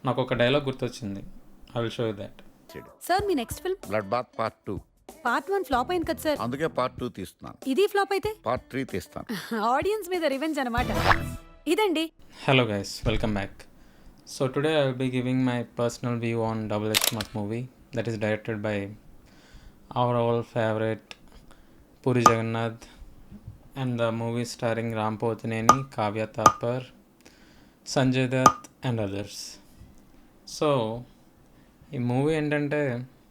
నాకు ఒక డైలాగ్ గుర్తొచ్చింది. I will show you that. Sir మీ next film blood bath part 2. Part 1 flop అయింది కదా సార్. అందుకే పార్ట్ 2 తీస్తున్నాను. ఇది ఫ్లాప్ అయితే పార్ట్ 3 తీస్తాను. ఆడియన్స్ మీద రివెంజ్ అన్నమాట. ఇదండి. Hello guys, welcome back. So today I will be giving my personal view on Double X Mat movie that is directed by our all favorite Puri Jagannath, and the movie starring Ram Potineni, Kavya Thapar, Sanjay Dutt and others. So ఈ movie ఏంటంటే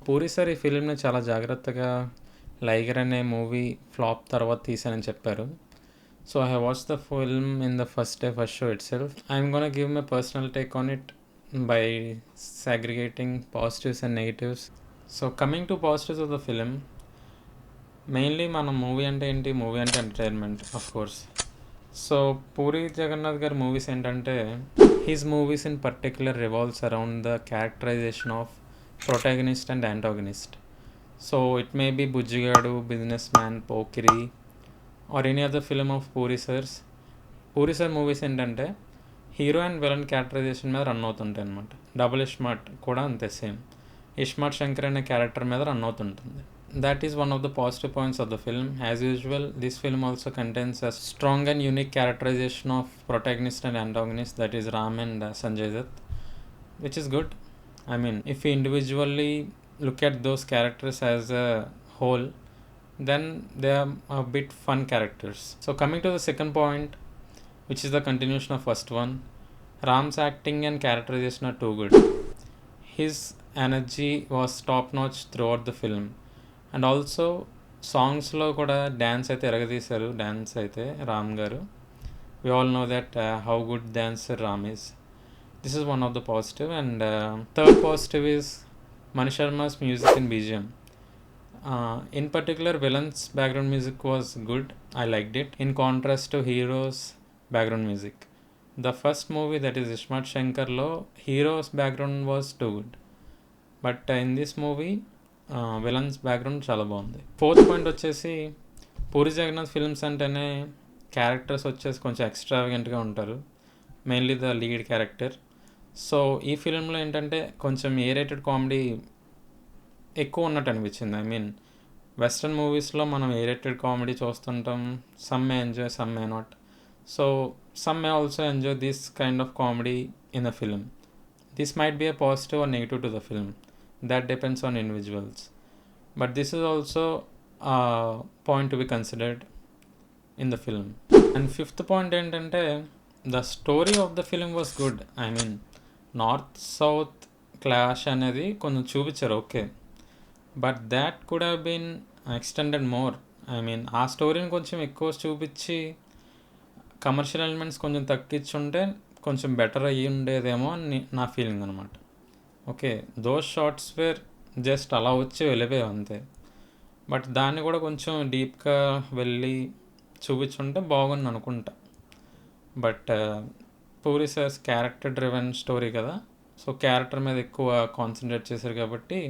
Puri sir ఈ ఫిలింని చాలా జాగ్రత్తగా లైగర్ అనే movie flop తర్వాత తీసానని చెప్పారు. So I have watch the film in the first show itself. I'm gonna give my personal take on it by segregating positives and negatives. So coming to positives of the film, mainly మన movie అంటే ఏంటి, movie అంటే entertainment of course. So Puri Jagannadh గారి movies ఏంటంటే his movies in particular revolves around the characterization of protagonist and antagonist. So it may be Bujjigadu, Businessman, Pokiri or any other film of Puri sir's. Puri sir movies ఏంటంటే hero and villain characterization మీద run అవుతుంటాయి అనమాట. Double iSmart కూడా అంతే same. ISmart Shankar అనే character మీద run అవుతుంటుంది. That is one of the positive points of the film. As usual, this film also contains a strong and unique characterization of protagonist and antagonist, that is Ram and Sanjay Dutt, which is good. I mean, if we individually look at those characters as a whole, then they are a bit fun characters. So coming to the second point, which is the continuation of first one, Ram's acting and characterization are too good. His energy was top notch throughout the film. And also సాంగ్స్లో కూడా dance అయితే ఎరగదీశారు. Dance అయితే రామ్ గారు, we all know that how good dancer Ram is. This is one of the positive. And third positive is Mani Sharma's music in BGM. In particular villains background music was good. I liked it in contrast to heroes background music. The first movie that is iSmart శంకర్లో heroes background was too good, but in this movie villains background చాలా బాగుంది. Fourth point వచ్చేసి puri Jagannadh films అంటేనే characters వచ్చేసి కొంచెం ఎక్స్ట్రావెగెంట్గా ఉంటారు, mainly the lead character. So ఈ ఫిల్మ్లో ఏంటంటే కొంచెం ఏరేటెడ్ కామెడీ ఎక్కువ ఉన్నట్టు అనిపించింది. ఐ మీన్ వెస్ట్రన్ మూవీస్లో మనం ఏరేటెడ్ కామెడీ చూస్తుంటాం. Some may enjoy, some may not. So some may also enjoy this kind of comedy in the film. This might be a positive or negative to the film. That depends on individuals. But this is also a point to be considered in the film. And fifth point ఏంటంటే the story of the film was good. I mean, north south clash అనేది కొంచెం చూపించారు, okay, but that could have been extended more. I mean ఆ స్టోరీని కొంచెం ఎక్కువ చూపించి commercial elements కొంచెం తగ్గించుంటే కొంచెం బెటర్ అయ్యి ఉండేదేమో అని నా ఫీలింగ్ అనమాట. Okay, those shots were just అలా వచ్చి వెళ్ళిపోయావు అంతే, బట్ దాన్ని కూడా కొంచెం డీప్గా వెళ్ళి చూపించుంటే బాగుంది అనుకుంటా. But Puri sir's character driven story కదా, సో క్యారెక్టర్ మీద ఎక్కువ కాన్సన్ట్రేట్ చేశారు కాబట్టి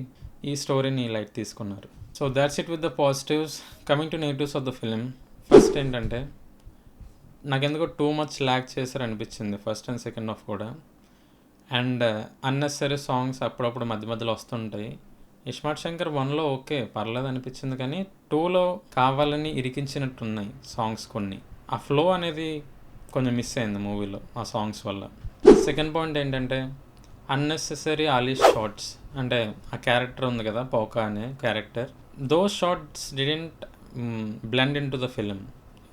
ఈ స్టోరీని లైట్ తీసుకున్నారు. So that's it with the positives. Coming to negatives of the film, first ఏంటంటే నాకెందుకో టూ మచ్ ల్యాక్ చేశారు అనిపించింది ఫస్ట్ అండ్ సెకండ్ హాఫ్ కూడా. అండ్ అన్నెసరీ సాంగ్స్ అప్పుడప్పుడు మధ్య మధ్యలో వస్తుంటాయి. ఇష్మార్ట్ శంకర్ 1లో ఓకే పర్లేదు అనిపించింది, కానీ 2లో కావాలని ఇరికించినట్టున్నాయి సాంగ్స్ కొన్ని. ఆ ఫ్లో అనేది కొంచెం మిస్ అయింది మూవీలో ఆ సాంగ్స్ వల్ల. సెకండ్ పాయింట్ ఏంటంటే అన్నెసెసరీ ఆలిష్ షార్ట్స్. అంటే ఆ క్యారెక్టర్ ఉంది కదా, పోకా అనే character, those shots didn't blend into the film.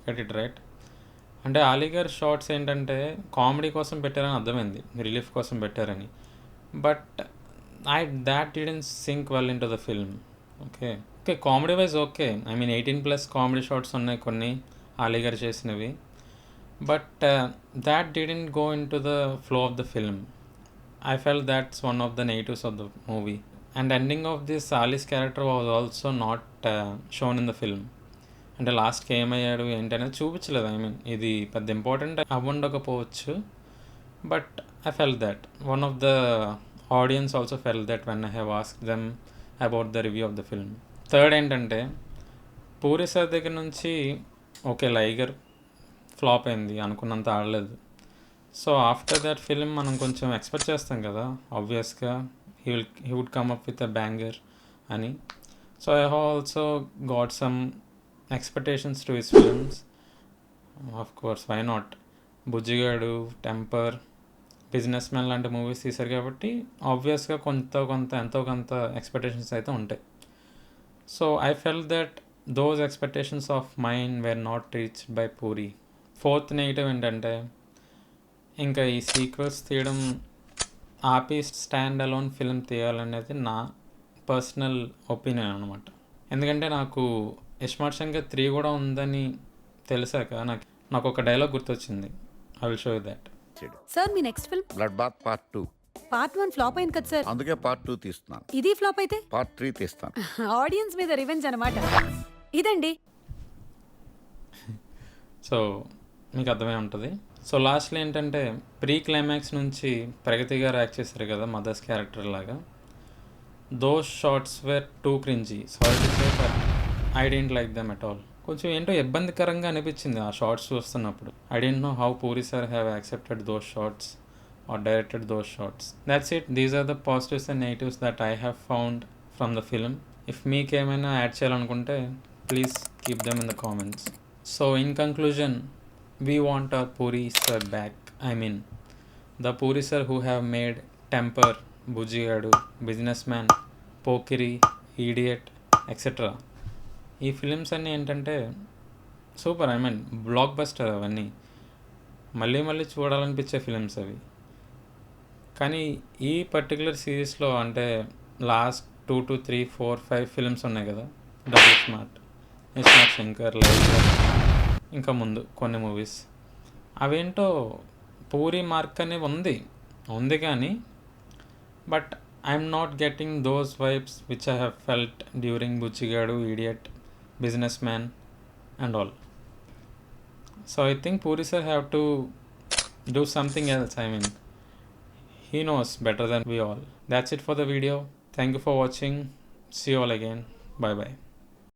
Get it right. అంటే అలీగర్ షార్ట్స్ ఏంటంటే కామెడీ కోసం పెట్టారని అర్థమైంది, రిలీఫ్ కోసం పెట్టారని, but that didn't sync well into the film. Okay comedy wise okay, I mean 18+ comedy shots ఉన్నాయి కొన్ని అలీగర్ చేసినవి, but that didn't go into the flow of the film. I felt that's one of the negatives of the movie. And ending of this Ali's character was also not shown in the film. అంటే లాస్ట్కి ఏమయ్యాడు ఏంటి అనేది చూపించలేదు. I mean ఇది పెద్ద important అవ్వండకపోవచ్చు, but I felt that one of the audience also felt that when I have asked them about the review of the film. Third ఏంటంటే పూరి సార్ దగ్గర నుంచి ఓకే లైగర్ ఫ్లాప్ అయింది, అనుకున్నంత ఆడలేదు. సో ఆఫ్టర్ దట్ ఫిలిం మనం కొంచెం expect చేస్తాం కదా, ఆబ్వియస్గా he would come up with a banger అని. So I have also got some expectations to his films. Of course, why not? Bujjigadu, Temper, business man లాంటి మూవీస్ తీశారు కాబట్టి ఆబ్వియస్గా ఎంతో కొంత ఎక్స్పెక్టేషన్స్ అయితే ఉంటాయి. So I felt that those expectations of mind were not reached by Puri. Fourth negative ఏంటంటే, ఇంకా ఈ సీక్వెల్స్ తీయడం ఆపి స్టాండ్ అలోన్ ఫిల్మ్ తీయాలనేది నా పర్సనల్ ఒపీనియన్ అనమాట. ఎందుకంటే నాకు ఇస్మార్ట్ శంకర్ 3 కూడా ఉందని తెలిసాక నాకు ఒక డైలాగ్ గుర్తొచ్చింది. I will show you that. Sir మీ next film blood bath part 2. Part 1 flop అయింది కదా సార్. అందుకే పార్ట్ 2 తీస్తున్నాను. ఇది ఫ్లాప్ అయితే పార్ట్ 3 తీస్తాను. ఆడియన్స్ మీద రివెంజ్ అనమాట ఇదండి. సో మీకు అర్థమై ఉంటుంది. సో లాస్ట్లో ఏంటంటే, ప్రీ క్లైమాక్స్ నుంచి ప్రగతి గారు యాక్ట్ చేశారు కదా మదర్స్ క్యారెక్టర్ లాగా. Those shots were too cringey. Sorry to say, but I didn't like them at all. కొంచెం ఏంటో ఇబ్బందికరంగా అనిపించింది ఆ షార్ట్స్ చూస్తున్నప్పుడు. I don't know how Puri sir have accepted those shots or directed those shots. That's it. These are the positives and negatives that I have found from the film. If మీకేమైనా add చేయాలనుకుంటే please keep them in the comments. So in conclusion, we want our Puri sir back. I mean, the Puri sir who have made Temper, Bujigadu, Businessman, Pokiri, Idiot, etc. ఈ films అన్నీ ఏంటంటే super. I mean block buster. అవన్నీ మళ్ళీ చూడాలనిపించే films అవి. కానీ ఈ particular సిరీస్లో అంటే లాస్ట్ 2 to 3, 4, 5 ఫిలిమ్స్ ఉన్నాయి కదా, double smart, iSmart Shankar, live, ఇంకా ముందు కొన్ని మూవీస్, అవేంటో పూరి మార్క్ అనేది ఉంది కానీ but I'm not getting those vibes which I have felt during Bucchigadu, Idiot, business man and all. So I think Puri sir have to do something else. I mean, he knows better than we all. That's it for the video. Thank you for watching. See you all again. Bye bye.